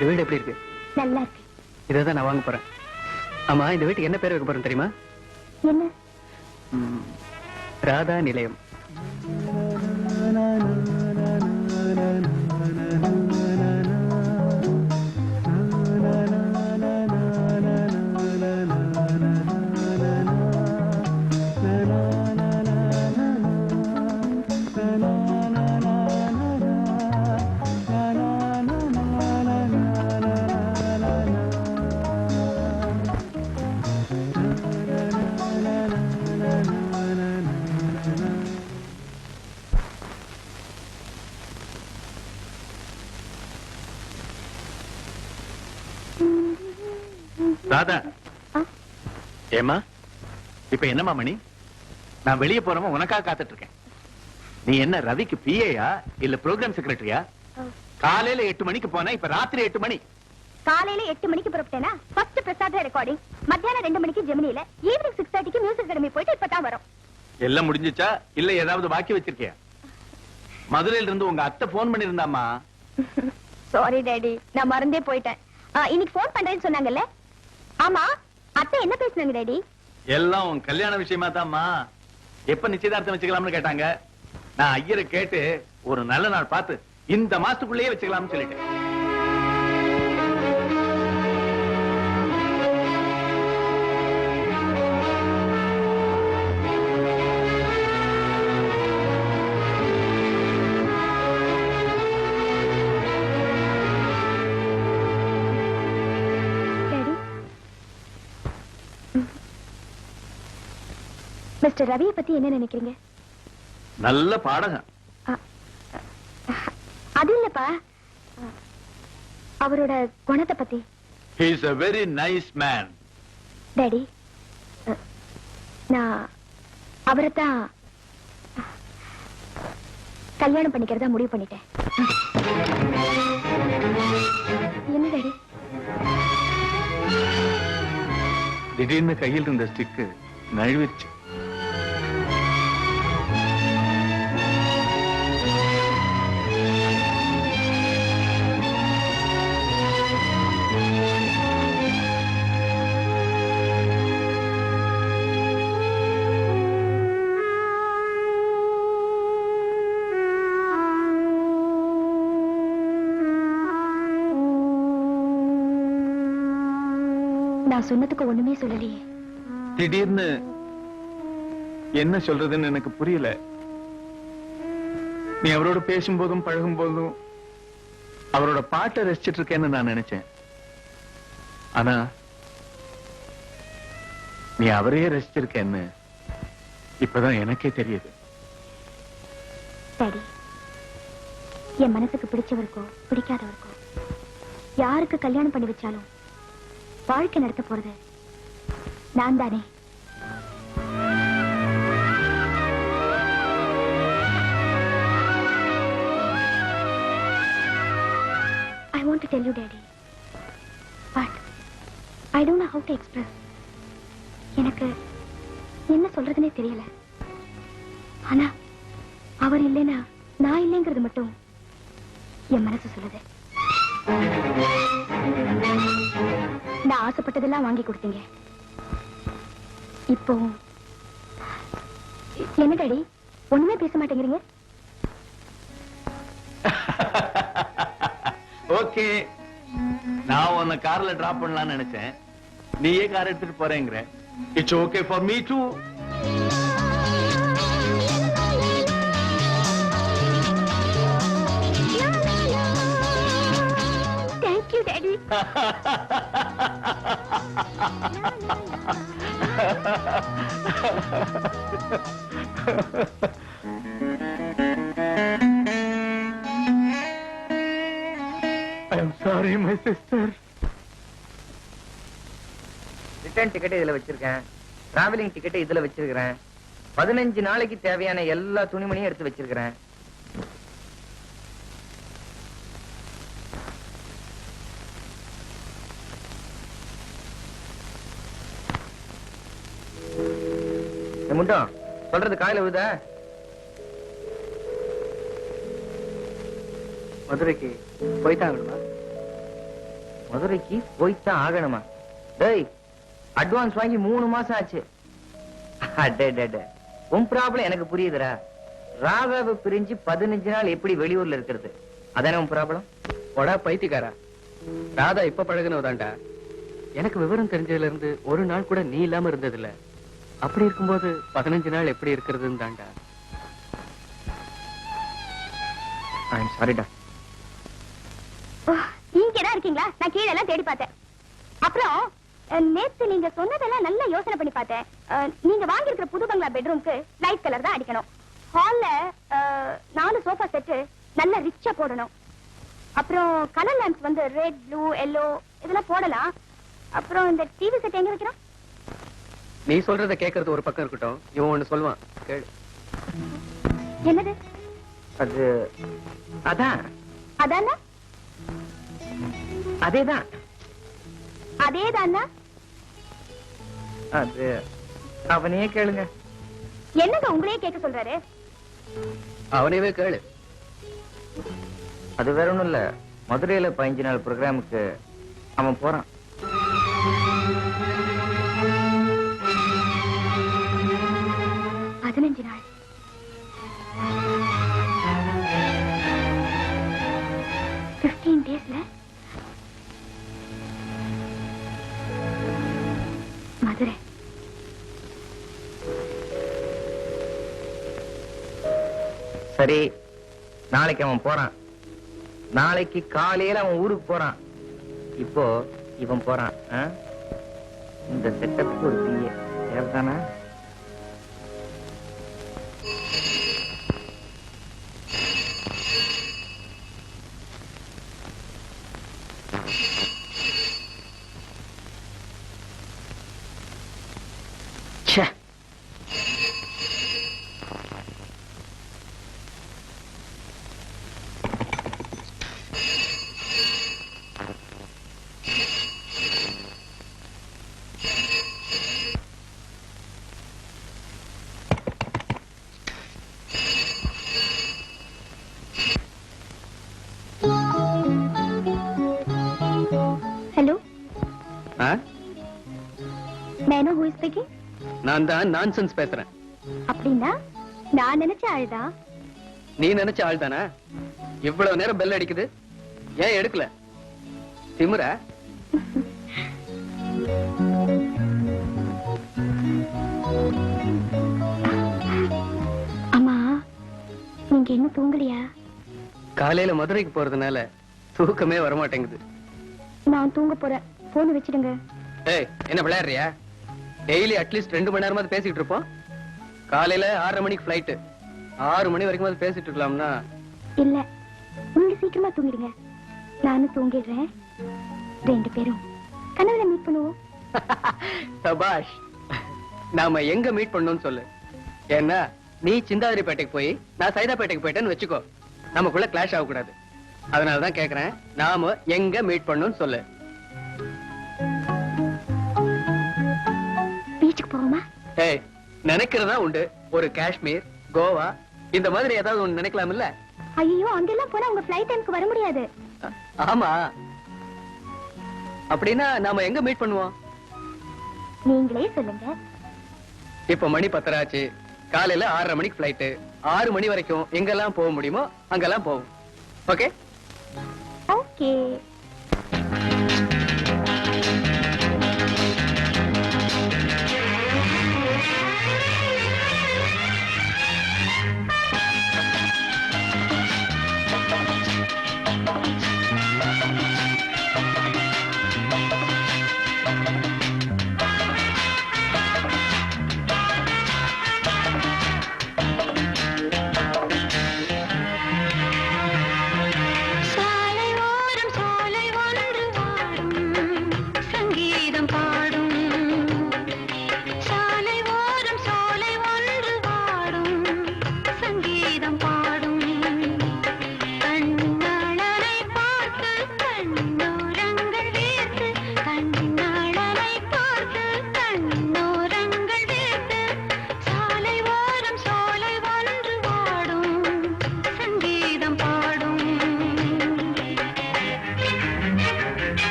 இந்த வீடு எப்படி இருக்கு? நல்லா இருக்கு. இதான் நான் வாங்க போறேன். ஆமா, இந்த வீட்டுக்கு என்ன பேர் வைக்க போறேன் தெரியுமா? என்ன? ராதா நிலையம். ராதா, ஏமா இப்ப என்னமா மணி? நான் வெளியே போறவன் உனக்காக காத்துட்டு இருக்கேன். நீ என்ன ரவிக்கு பிஏயா இல்ல ப்ரோக்ராம் செக்ரட்டரியா? காலையில 8 மணிக்கு போனா இப்ப ராத்திரி 8 மணி. காலையில 8 மணிக்கு புறப்பட்டேனா ஃபர்ஸ்ட் பிரசாத் ரெக்கார்டிங், மத்தியானம் 2 மணிக்கு ஜெமினில, ஈவினிங் 6:30க்கு மியூசிக் அகாடமி போயிட்டு இப்பதான் வரோம். எல்லாம் முடிஞ்சிச்சா இல்ல ஏதாவது பாக்கி வச்சிருக்கியா? மதுரையில இருந்து உங்க அத்தை போன் பண்ணிருந்தாமா. சாரி டாடி, நான் மறந்தே போயிட்டேன். இன்னைக்கு போன் பண்றேன்னு சொன்னாங்கல்ல. ஆமா, அத்தை என்ன பேசுனாங்க டாடி? எல்லாம் உன் கல்யாண விஷயமா தான்மா. எப்ப நிச்சயதார்த்தம் வச்சுக்கலாம்னு கேட்டாங்க. நான் ஐயரை கேட்டு ஒரு நல்ல நாள் பார்த்து இந்த மாசத்துக்குள்ளேயே வச்சுக்கலாம்னு சொல்லிட்டேன். மிஸ்டர் ரவியை பத்தி என்ன நினைக்கிறீங்க? நல்ல பாடகம். அது இல்லப்பா, அவரோட குணத்தை பத்தி. He is a very nice man. Daddy, நான் அவரைத்தான் கல்யாணம் பண்ணிக்கிறதா முடிவு பண்ணிட்டேன். என்ன டாடி? திடீர்னு கையில் இருந்த ஸ்டிக்கு நழுவிச்சு. நான் சொன்னதுக்கு ஒண்ணுமே சொல்லலையே. திடீர்னு என்ன சொல்றதுன்னு எனக்கு புரியல. நீ அவரோட பேசும்போதும் பழகும் போதும் அவரோட பாட்டை ரசிச்சிட்டு இருக்கேன்னு நான் நினைச்சேன். ஆனா நீ அவரையே ரசிச்சிருக்கேன்னு இப்பதான் எனக்கே தெரியுது. டாடி, என் மனசுக்கு பிடிச்சவருக்கோ பிடிக்காதவருக்கோ யாருக்கு கல்யாணம் பண்ணி வச்சாலும் வாழ்க்கை நடத்த போறது நான் தானே. I want to tell you, Daddy, but I don't know how to express. எனக்கு என்ன சொல்றதுனே தெரியல. ஆனா அவர் இல்லைன்னா நான் இல்லைங்கிறது மட்டும் என் மனசு சொல்லுது. நான் ஆசைப்பட்டதெல்லாம் வாங்கி கொடுத்தீங்க. இப்போ என்ன டாடி, ஒண்ணுமே பேச மாட்டேங்கிறீங்க? ஓகே, நான் உன்னை கார்ல டிராப் பண்ணலாம்னு நினைச்சேன். நீயே கார் எடுத்துட்டு போறேங்கிற. It's okay for me too. Thank you daddy. I am sorry, my sister. Return ticket இதுல வச்சிருக்கேன். டிராவலிங் டிக்கெட் இதுல வச்சிருக்கிறேன். 15 நாளைக்கு தேவையான எல்லா துணிமணியும் எடுத்து வச்சிருக்கிறேன். முட்டம் சொல்றது காயில விழுத. மதுரைக்கு போய்தான் ஆகணுமா? மதுரைக்கு போய்த்தான் ஆகணுமா? டேய், அட்வான்ஸ் வாங்கி 3 மாசம் ஆச்சு. அடே, உன் ப்ராப்ளம் எனக்கு புரியுதுடா. ராதாவை பிரிஞ்சு 15 நாள் எப்படி வெளியூர்ல இருக்கிறது? அதானே உன் ப்ராப்ளம்? போடா பைத்தியக்காரா. ராதா இப்ப பழகுனதாண்டா. எனக்கு விவரம் தெரிஞ்சதுல இருந்து ஒரு நாள் கூட நீ இல்லாம இருந்தது இல்ல. அப்படி இருக்கும்போது 15 நாள் எப்படி இருக்கிறதுன்னு தாண்டா. ஐம் சாரிடா. இங்கதான் இருக்கீங்களா? நான் கீழே எல்லாம் தேடி பார்த்தேன். அப்புறம் நேத்து நீங்க சொன்னதெல்லாம் நல்லா யோசனை பண்ணி பார்த்தேன். நீங்க வாங்கியிருக்கிற புது பங்களா பெட்ரூம்க்கு லைட் கலர் தான் அடிக்கணும். ஹால்ல 4 சோஃபா செட்டு நல்ல ரிச்சா போடணும். அப்புறம் கலர் லேம்ப்ஸ் வந்து ரெட், ப்ளூ, எல்லோ இதெல்லாம் போடலாம். அப்புறம் இந்த டிவி செட் எங்க வைக்கிறோம்? நீ சொல்றத கேக்குறது ஒரு பக்கம் இருக்கட்டும், இவன் ஒண்ணு சொல்லுவான் கேளு. என்னது? அதான் அதானா? அதேதான். அதேதானா? அது அவனையே கேளுங்க. என்னங்க உங்களையே கேட்க சொல்றாரு? அவனையவே கேளு. அது வேற ஒண்ணும் இல்ல. மதுரையில 15 நாள் ப்ரோக்ராமுக்கு அவன் போறான். நாள் 15 டேஸ்ல மதுரை. சரி, நாளைக்கு அவன் போறான். நாளைக்கு காலையில அவன் ஊருக்கு போறான். இப்போ இவன் போறான். இந்த செட்டப்புக்கு ஒரு பிஏ தேவைதானா? Hello, ah? மேனோ ஹூ இஸ் ஸ்பீக்கிங்? நான் தான் நான்சென்ஸ் பேசுறேன். அப்படின்னா நான் நினைச்ச ஆள்தா. நீ நினைச்ச ஆள் தானே? இவ்வளவு நேரம் பெல் அடிக்குது, ஏன் எடுக்கல? திமுறா? அம்மா, நீங்க இன்னும் தூங்கலையா? காலையில மதுரைக்கு போறதுனால தூக்கமே வரமாட்டேங்குது. நான் தூங்க போறேன். போன் வச்சிடுங்க. ஏய், என்ன விளையாடுறியா? டெய்லி அட்லீஸ்ட் 2 மணி நேரமாவது பேசிட்டு இருப்போம். காலையில 6:30 மணிக்கு ஃபிளைட். 6 மணி வரைக்கும் பேசிட்டு இருக்கலாம்னா? இல்ல, நீங்க சீக்கிரமா தூங்கிடுங்க. நானும் தூங்கிடுறேன். 2 பேரும் கனவுல மீட் பண்ணுவோம். சபாஷ். நாம எங்க மீட் பண்ணோம்னு சொல்லு. ஏன்னா நீ சிந்தாதிரிப்பேட்டைக்கு போய் நான் சைதாப்பேட்டைக்கு போயிட்டேன்னு வச்சுக்கோ, நமக்குள்ள கிளாஷ் ஆகக்கூடாது. அதனாலதான் கேக்குறேன், நாம எங்க மீட் பண்ணோம்னு சொல்லு. பீச்சுக்கு போவோமா? ஏய், நினைக்கிறதா உண்டு. ஒரு காஷ்மீர், கோவா இந்த மாதிரி ஏதாவது ஒண்ணு நினைக்கலாம் இல்ல? ஐயோ, அங்கெல்லாம் போனா உங்க ஃளைட் டைம்க்கு வர முடியாது. ஆமா. அப்படின்னா நாம எங்க மீட் பண்ணுவோம்? நீங்களே சொல்லுங்க. இப்ப மணி 10 ஆச்சு. காலையில 6:30 மணிக்கு ஃபிளைட். 6 மணி வரைக்கும் எங்கெல்லாம் போக முடியுமோ அங்கெல்லாம் போவோம். ஓகே? ஓகே. சாலை ஓரம்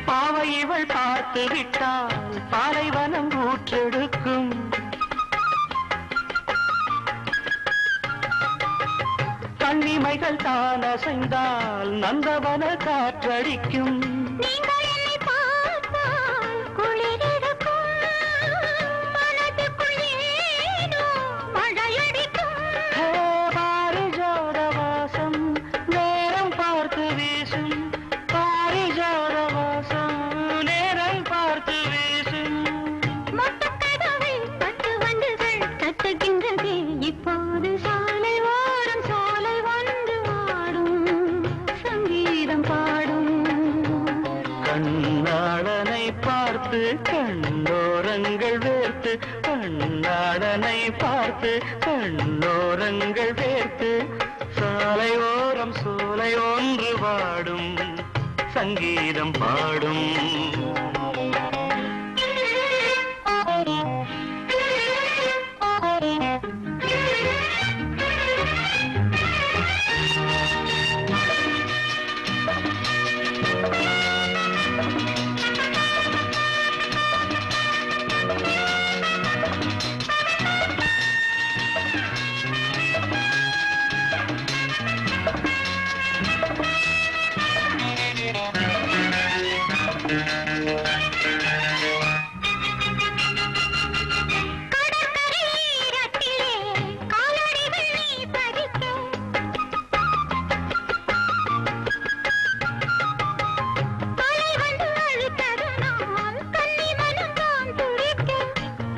பாவை இவள் பார்த்து விட்டால் பாலைவனம் ஊற்றெடுக்கும். கண்ணிமைகள் தான் அசைந்தால் நந்தவன காற்றடிக்கும். பாரிஜாத வாசம் நேரம் பார்த்து வீசும். பாரிஜாத வாசம் நேரம் பார்த்து வீசும். இப்போது சாலை ஓரம் சோலை வந்து ஆடும் சங்கீதம் பாடும். கண்ணாளனை பார்த்து கண்ணோரங்கள் வேர்த்து. கண்ணாளனை பார்த்து கண்ணோரங்கள் வேர்த்து. சாலை ஓரம் சோலை ஒன்று பாடும் சங்கீதம் பாடும்.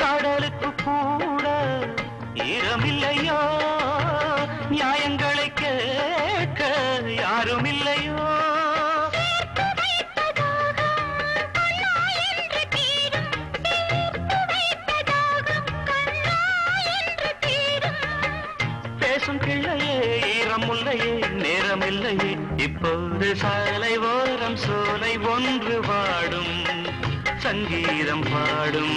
கடலுக்கு கூட ஈரமில்லையோ, நியாயங்களை கேட்க யாரும் இல்லையோ. பேசும் கிள்ளையே ஈரமுல்லையே நேரமில்லையே. இப்போது சாலை ஓரம் சோலை ஒன்று பாடும் சங்கீதம் பாடும்.